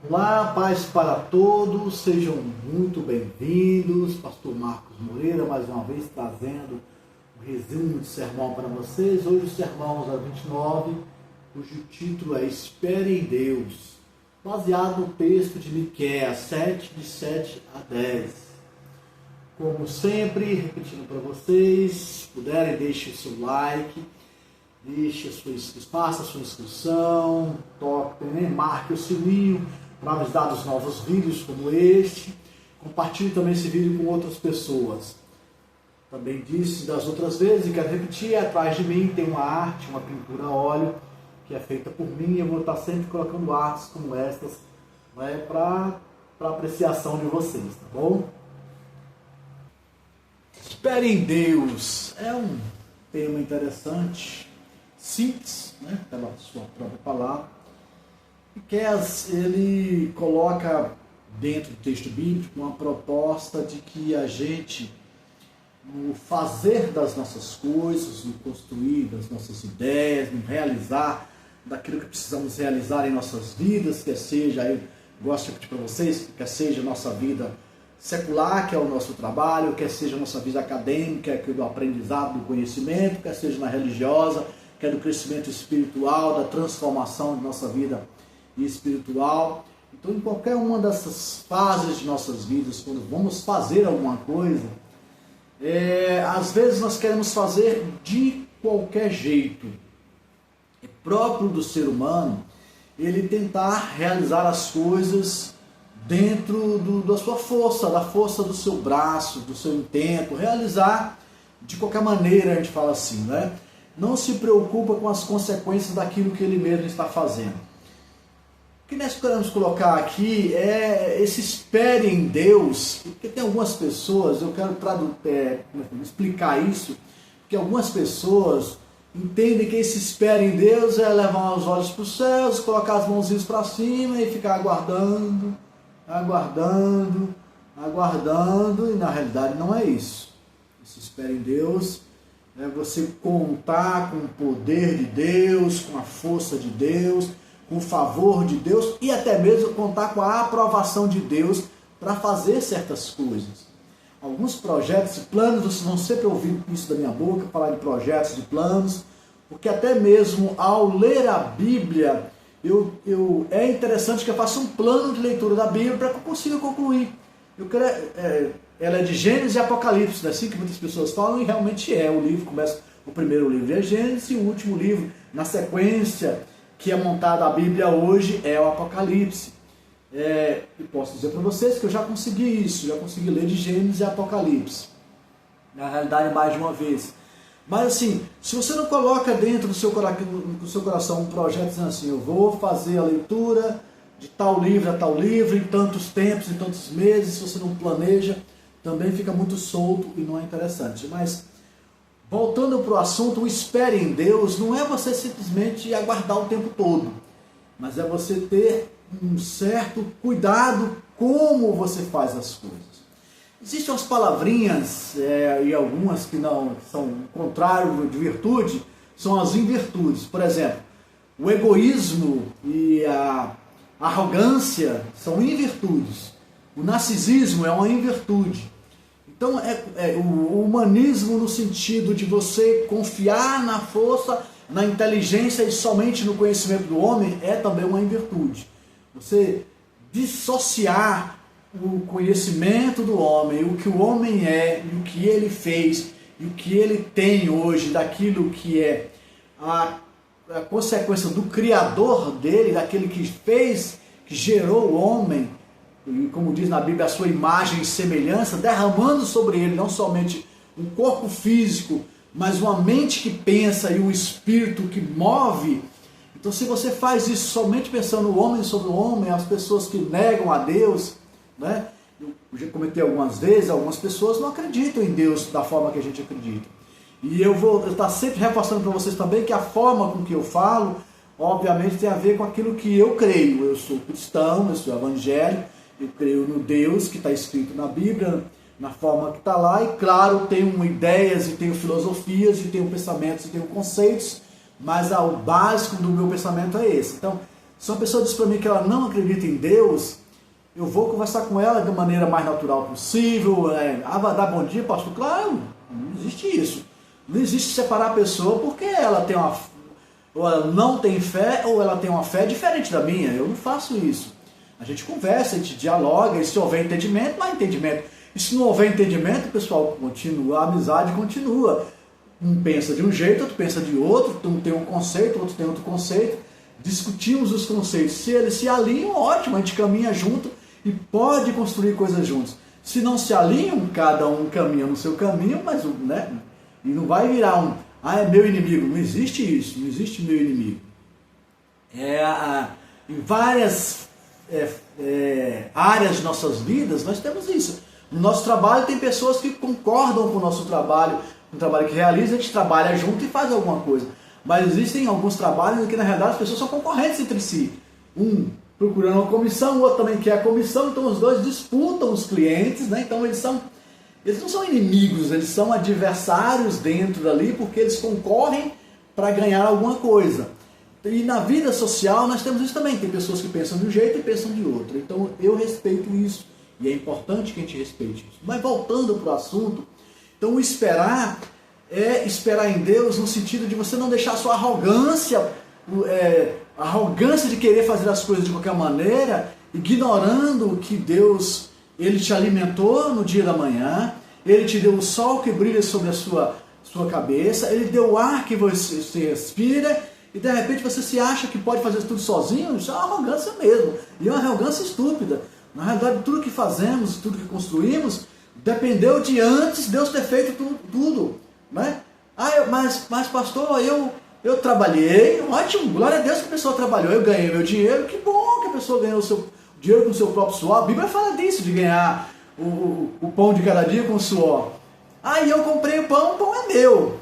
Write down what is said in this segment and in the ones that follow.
Olá, paz para todos, sejam muito bem-vindos. Pastor Marcos Moreira, mais uma vez trazendo um resumo de sermão para vocês. Hoje o sermão é 29, cujo título é Espere em Deus, baseado no texto de Miqueias 7, de 7 a 10. Como sempre, repetindo para vocês, se puderem, deixe o seu like, faça a sua inscrição, marque o sininho para avisar dos novos vídeos como este. Compartilhe também esse vídeo com outras pessoas. Também disse das outras vezes e quero repetir, atrás de mim tem uma arte, uma pintura a óleo, que é feita por mim. Eu vou estar sempre colocando artes como estas, para apreciação de vocês, tá bom? Espere em Deus é um tema interessante, simples, pela sua própria palavra. Miqueias, ele coloca dentro do texto bíblico uma proposta de que a gente, no fazer das nossas coisas, no construir das nossas ideias, no realizar daquilo que precisamos realizar em nossas vidas, quer seja, eu gosto de repetir para vocês, quer seja a nossa vida secular, que é o nosso trabalho, quer seja a nossa vida acadêmica, que é do aprendizado, do conhecimento, quer seja na religiosa, que é do crescimento espiritual, da transformação de nossa vida espiritual. Então, em qualquer uma dessas fases de nossas vidas, quando vamos fazer alguma coisa, às vezes nós queremos fazer de qualquer jeito. É próprio do ser humano ele tentar realizar as coisas dentro da sua força, da força do seu braço, do seu intento, realizar de qualquer maneira, a gente fala assim, Não se preocupa com as consequências daquilo que ele mesmo está fazendo. O que nós queremos colocar aqui é esse espere em Deus, porque tem algumas pessoas, eu quero explicar isso, porque algumas pessoas entendem que esse espere em Deus é levar os olhos para os céus, colocar as mãozinhas para cima e ficar aguardando, e na realidade não é isso. Esse espere em Deus é você contar com o poder de Deus, com a força de Deus, com o favor de Deus e até mesmo contar com a aprovação de Deus para fazer certas coisas. Alguns projetos e planos, vocês vão sempre ouvir isso da minha boca, falar de projetos, de planos, porque até mesmo ao ler a Bíblia, é interessante que eu faça um plano de leitura da Bíblia para que eu consiga concluir. Ela é de Gênesis e Apocalipse, assim que muitas pessoas falam, e realmente é. O primeiro livro é Gênesis e o último livro, na sequência que é montada a Bíblia hoje, é o Apocalipse. E posso dizer para vocês que eu já consegui isso, já consegui ler de Gênesis e Apocalipse. Na realidade, mais de uma vez. Mas assim, se você não coloca dentro do seu coração um projeto dizendo assim, eu vou fazer a leitura de tal livro a tal livro, em tantos tempos, em tantos meses, se você não planeja, também fica muito solto e não é interessante. Mas, voltando para o assunto, o espere em Deus não é você simplesmente aguardar o tempo todo, mas é você ter um certo cuidado como você faz as coisas. Existem umas palavrinhas, e algumas que não são o contrário de virtude, são as invirtudes. Por exemplo, o egoísmo e a arrogância são invirtudes. O narcisismo é uma invirtude. Então, o humanismo no sentido de você confiar na força, na inteligência e somente no conhecimento do homem é também uma invirtude. Você dissociar o conhecimento do homem, o que o homem é, e o que ele fez, e o que ele tem hoje, daquilo que é a consequência do Criador dele, daquele que fez, que gerou o homem, e como diz na Bíblia, a sua imagem e semelhança, derramando sobre ele não somente um corpo físico, mas uma mente que pensa e um espírito que move. Então, se você faz isso somente pensando no homem sobre o homem, as pessoas que negam a Deus, eu já comentei algumas vezes, algumas pessoas não acreditam em Deus da forma que a gente acredita. E eu vou estar sempre reforçando para vocês também que a forma com que eu falo, obviamente tem a ver com aquilo que eu creio. Eu sou cristão, eu sou evangélico, eu creio no Deus que está escrito na Bíblia, na forma que está lá, e claro, tenho ideias, e tenho filosofias, e tenho pensamentos, e tenho conceitos, mas o básico do meu pensamento é esse. Então, Se uma pessoa diz para mim que ela não acredita em Deus, eu vou conversar com ela da maneira mais natural possível. Vai dar bom dia, pastor? Claro, não existe isso. Não existe separar a pessoa porque ela tem ou ela não tem fé, ou ela tem uma fé diferente da minha. Eu não faço isso. A gente conversa, a gente dialoga, e se houver entendimento, não há entendimento. E se não houver entendimento, pessoal, continua, a amizade continua. Um pensa de um jeito, outro pensa de outro, um tem um conceito, outro tem outro conceito. Discutimos os conceitos. Se eles se alinham, ótimo, a gente caminha junto e pode construir coisas juntos. Se não se alinham, cada um caminha no seu caminho, mas e não vai virar é meu inimigo. Não existe isso, não existe meu inimigo. Em várias áreas de nossas vidas, nós temos isso. No nosso trabalho tem pessoas que concordam com o nosso trabalho, com o trabalho que realiza, a gente trabalha junto e faz alguma coisa. Mas existem alguns trabalhos em que, na realidade, as pessoas são concorrentes entre si. Um procurando uma comissão, o outro também quer a comissão, então os dois disputam os clientes, né? Então eles não são inimigos, eles são adversários dentro dali, porque eles concorrem para ganhar alguma coisa. E na vida social nós temos isso também, tem pessoas que pensam de um jeito e pensam de outro. Então eu respeito isso, e é importante que a gente respeite isso. Mas voltando para o assunto, então o esperar é esperar em Deus no sentido de você não deixar a sua arrogância, a arrogância de querer fazer as coisas de qualquer maneira, ignorando que Deus, Ele te alimentou no dia da manhã, Ele te deu o sol que brilha sobre a sua cabeça, Ele deu o ar que você respira, e de repente você se acha que pode fazer tudo sozinho. Isso é uma arrogância mesmo, e é uma arrogância estúpida. Na realidade, tudo que fazemos, tudo que construímos, dependeu de antes Deus ter feito tudo. Né? Mas pastor, eu trabalhei, ótimo, glória a Deus que a pessoa trabalhou, eu ganhei meu dinheiro, que bom que a pessoa ganhou o seu dinheiro com o seu próprio suor. A Bíblia fala disso, de ganhar o pão de cada dia com suor. Eu comprei o pão é meu.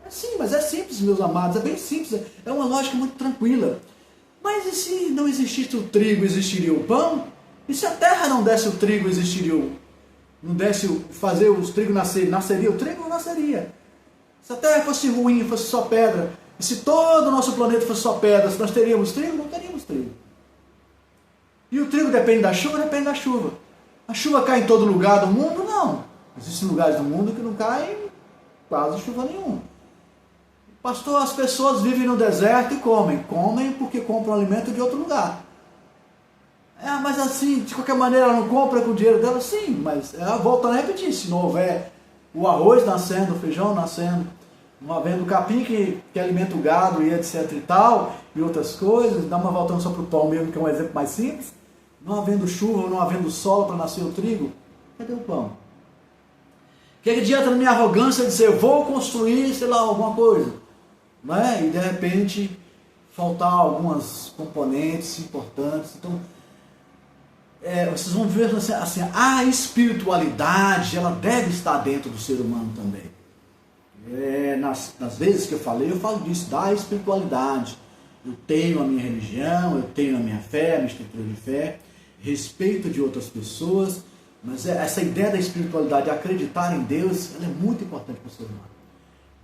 Sim, mas é simples, meus amados, é bem simples, é uma lógica muito tranquila. Mas e se não existisse o trigo, existiria o pão? E se a terra não desse o trigo, não desse fazer os trigos nasceria o trigo? Não nasceria. Se a terra fosse ruim, fosse só pedra, e se todo o nosso planeta fosse só pedra, nós teríamos trigo? Não teríamos trigo. E o trigo depende da chuva? Depende da chuva. A chuva cai em todo lugar do mundo? Não. Existem lugares do mundo que não cai quase chuva nenhuma. Pastor, as pessoas vivem no deserto e comem. Comem porque compram alimento de outro lugar. Mas assim, de qualquer maneira ela não compra com o dinheiro dela? Sim, mas ela volta a repetir. Se não houver o arroz nascendo, o feijão nascendo, não havendo o capim que alimenta o gado e etc e tal, e outras coisas, dá uma voltando só para o pão mesmo, que é um exemplo mais simples, não havendo chuva, não havendo sol para nascer o trigo, cadê o pão? Que adianta na minha arrogância dizer, eu vou construir, sei lá, alguma coisa, né? E de repente faltar algumas componentes importantes. Então, vocês vão ver assim, a espiritualidade, ela deve estar dentro do ser humano também. Nas vezes que eu falo disso, da espiritualidade. Eu tenho a minha religião, eu tenho a minha fé, a minha estrutura de fé, respeito de outras pessoas, mas essa ideia da espiritualidade, acreditar em Deus, ela é muito importante para o ser humano.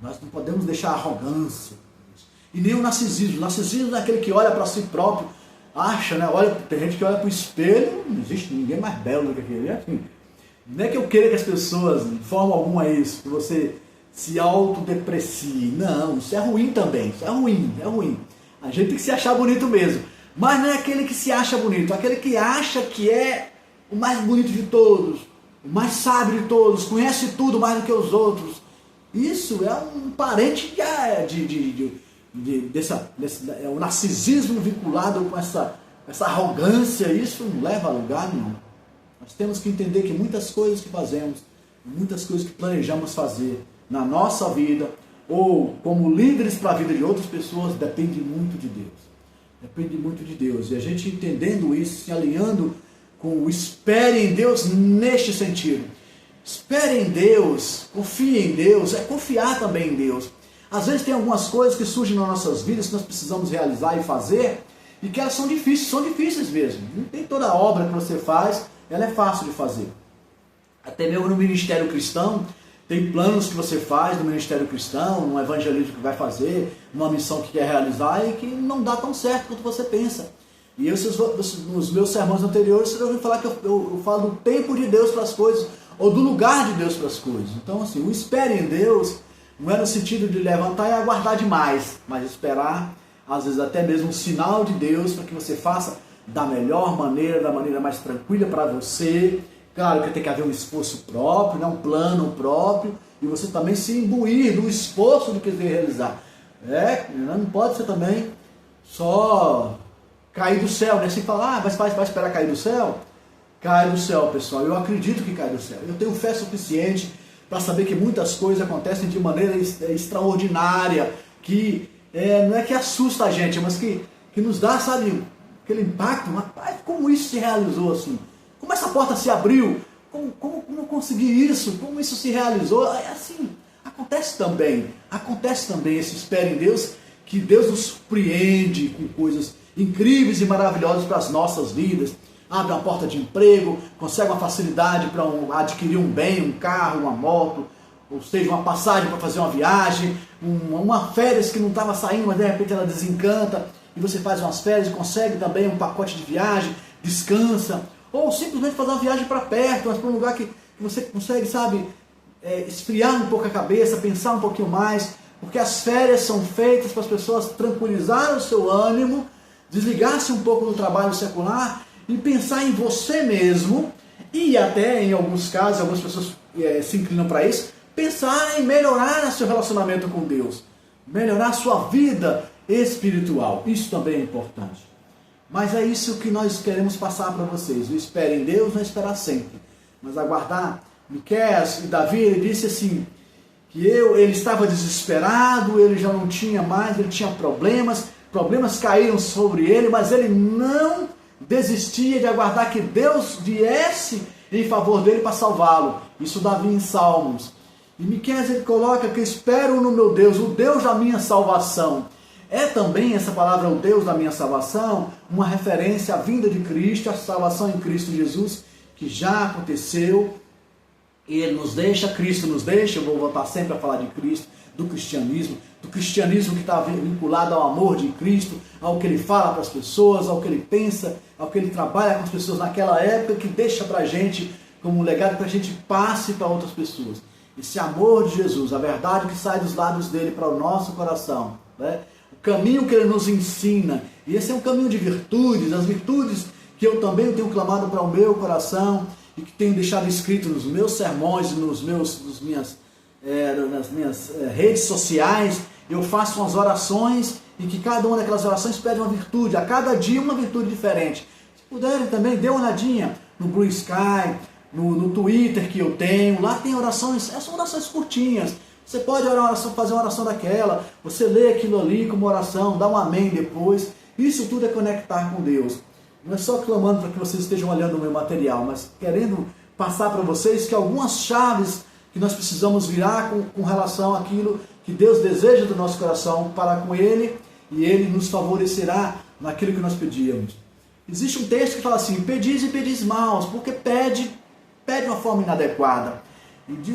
Nós não podemos deixar a arrogância, e nem o narcisismo. O narcisismo é aquele que olha para si próprio, acha, né? Tem gente que olha para o espelho, não existe ninguém mais belo do que aquele. Assim, não é que eu queira que as pessoas, de forma alguma, isso, que você se autodeprecie. Não, isso é ruim também. Isso é ruim. A gente tem que se achar bonito mesmo. Mas não é aquele que se acha bonito, é aquele que acha que é o mais bonito de todos, o mais sábio de todos, conhece tudo mais do que os outros. Isso é um parente o narcisismo vinculado com essa arrogância. Isso não leva a lugar nenhum. Nós temos que entender que muitas coisas que fazemos, muitas coisas que planejamos fazer na nossa vida, ou como líderes para a vida de outras pessoas, depende muito de Deus. Depende muito de Deus. E a gente entendendo isso, se alinhando com o espere em Deus neste sentido. Espere em Deus, confie em Deus, é confiar também em Deus. Às vezes tem algumas coisas que surgem nas nossas vidas que nós precisamos realizar e fazer, e que elas são difíceis mesmo. Não tem toda obra que você faz, ela é fácil de fazer. Até mesmo no ministério cristão, tem planos que você faz no ministério cristão, num evangelismo que vai fazer, numa missão que quer realizar e que não dá tão certo quanto você pensa. E nos meus sermões anteriores, você ouviu falar que eu falo do tempo de Deus para as coisas, ou do lugar de Deus para as coisas. Então, assim, o espere em Deus não é no sentido de levantar e aguardar demais, mas esperar, às vezes até mesmo um sinal de Deus para que você faça da melhor maneira, da maneira mais tranquila para você. Claro que tem que haver um esforço próprio, né? Um plano próprio, e você também se imbuir do esforço do que tem que realizar. Não pode ser também só cair do céu, né? Sem falar, vai esperar cair do céu? Cai do céu, pessoal. Eu acredito que cai do céu. Eu tenho fé suficiente para saber que muitas coisas acontecem de maneira extraordinária, que não é que assusta a gente, mas que nos dá, sabe, aquele impacto. Rapaz, como isso se realizou assim? Como essa porta se abriu? Como eu consegui isso? Como isso se realizou? É assim, acontece também esse espera em Deus, que Deus nos surpreende com coisas incríveis e maravilhosas para as nossas vidas. Abre uma porta de emprego, consegue uma facilidade para adquirir um bem, um carro, uma moto, ou seja, uma passagem para fazer uma viagem, uma férias que não estava saindo, mas de repente ela desencanta, e você faz umas férias e consegue também um pacote de viagem, descansa, ou simplesmente fazer uma viagem para perto, mas para um lugar que você consegue, sabe, esfriar um pouco a cabeça, pensar um pouquinho mais, porque as férias são feitas para as pessoas tranquilizarem o seu ânimo, desligar-se um pouco do trabalho secular e pensar em você mesmo, e até em alguns casos, algumas pessoas se inclinam para isso, pensar em melhorar seu relacionamento com Deus, melhorar sua vida espiritual. Isso também é importante. Mas é isso que nós queremos passar para vocês. O espere em Deus não é esperar sempre, mas aguardar. Miqueias e Davi, ele disse assim, que ele estava desesperado, ele já não tinha mais, ele tinha problemas caíram sobre ele, mas ele não desistia de aguardar que Deus viesse em favor dele para salvá-lo. Isso Davi em Salmos. E Miqueias ele coloca que espero no meu Deus, o Deus da minha salvação. É também essa palavra, o Deus da minha salvação, uma referência à vinda de Cristo, a salvação em Cristo Jesus, que já aconteceu. Ele nos deixa, Cristo nos deixa, eu vou voltar sempre a falar de Cristo, do cristianismo que está vinculado ao amor de Cristo, ao que ele fala para as pessoas, ao que ele pensa, ao que ele trabalha com as pessoas naquela época, que deixa para a gente como um legado para a gente passe para outras pessoas. Esse amor de Jesus, a verdade que sai dos lábios dele para o nosso coração, né? O caminho que ele nos ensina, e esse é um caminho de virtudes, as virtudes que eu também tenho clamado para o meu coração e que tenho deixado escrito nos meus sermões e nas minhas redes sociais. Eu faço umas orações e que cada uma daquelas orações pede uma virtude, a cada dia uma virtude diferente. Se puderem também, dê uma olhadinha no Blue Sky, no Twitter que eu tenho, lá tem orações, são orações curtinhas. Você pode fazer uma oração daquela, você lê aquilo ali como oração, dá um amém depois. Isso tudo é conectar com Deus. Não é só clamando para que vocês estejam olhando o meu material, mas querendo passar para vocês que algumas chaves que nós precisamos virar com relação àquilo que Deus deseja do nosso coração para com Ele, e Ele nos favorecerá naquilo que nós pedíamos. Existe um texto que fala assim, pedis e pedis maus, porque pede de uma forma inadequada.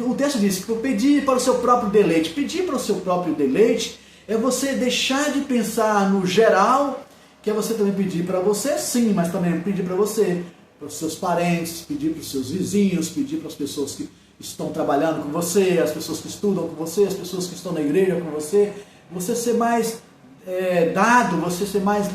O texto diz que pedir para o seu próprio deleite. Pedir para o seu próprio deleite é você deixar de pensar no geral, que é você também pedir para você, sim, mas também pedir para você, para os seus parentes, pedir para os seus vizinhos, pedir para as pessoas que estão trabalhando com você, as pessoas que estudam com você, as pessoas que estão na igreja com você. Você ser mais dado, você ser mais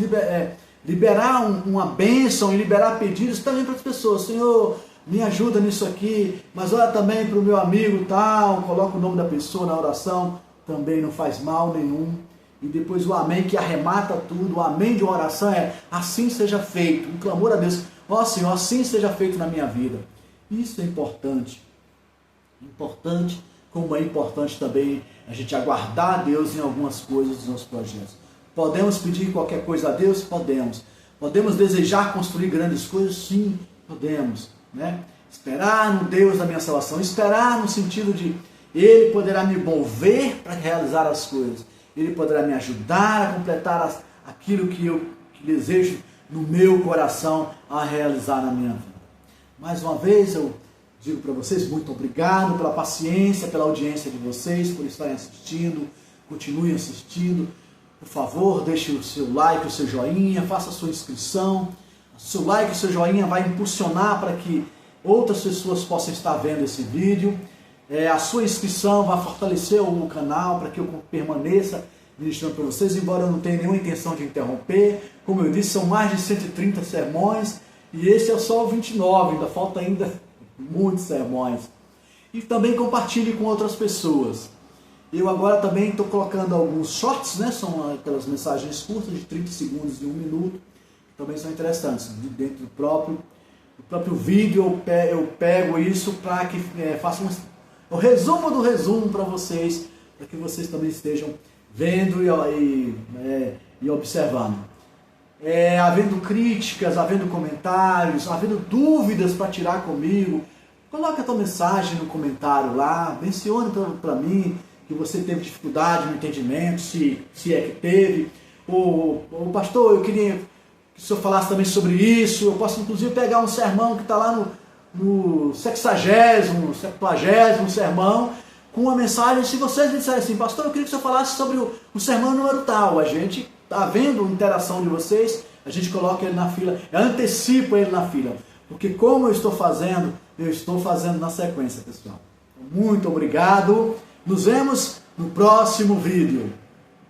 liberar uma bênção e liberar pedidos também para as pessoas. Senhor, me ajuda nisso aqui, mas olha também para o meu amigo tal, coloca o nome da pessoa na oração, também não faz mal nenhum. E depois o amém que arremata tudo, o amém de uma oração é assim seja feito, um clamor a Deus, ó Senhor, assim seja feito na minha vida. Isso é importante. Importante, como é importante também a gente aguardar a Deus em algumas coisas dos nossos projetos. Podemos pedir qualquer coisa a Deus? Podemos. Podemos desejar construir grandes coisas? Sim, podemos. Né? Esperar no Deus da minha salvação, esperar no sentido de Ele poderá me mover para realizar as coisas, Ele poderá me ajudar a completar aquilo que eu desejo no meu coração a realizar na minha vida. Mais uma vez eu digo para vocês, muito obrigado pela paciência, pela audiência de vocês, por estarem assistindo, continuem assistindo. por favor, deixe o seu like, o seu joinha, faça a sua inscrição. O seu like, o seu joinha vai impulsionar para que outras pessoas possam estar vendo esse vídeo. A sua inscrição vai fortalecer o canal para que eu permaneça ministrando para vocês, embora eu não tenha nenhuma intenção de interromper. Como eu disse, são mais de 130 sermões e esse é só o 29, ainda falta muitos sermões. E também compartilhe com outras pessoas. Eu agora também estou colocando alguns shorts, né? São aquelas mensagens curtas de 30 segundos e 1 minuto, que também são interessantes. Dentro do próprio vídeo eu pego isso para que faça o resumo do resumo para vocês, para que vocês também estejam vendo e observando. Havendo críticas, havendo comentários, havendo dúvidas para tirar comigo, coloque a tua mensagem no comentário lá, mencione para mim que você teve dificuldade no entendimento, se é que teve. Pastor, eu queria que o senhor falasse também sobre isso. Eu posso inclusive pegar um sermão que está lá no 60º, 70º sermão, com uma mensagem. Se vocês disserem assim, pastor, eu queria que o senhor falasse sobre o sermão número tal, a gente está vendo a interação de vocês, a gente coloca ele na fila, eu antecipo ele na fila, porque como eu estou fazendo na sequência, pessoal. Muito obrigado. Nos vemos no próximo vídeo.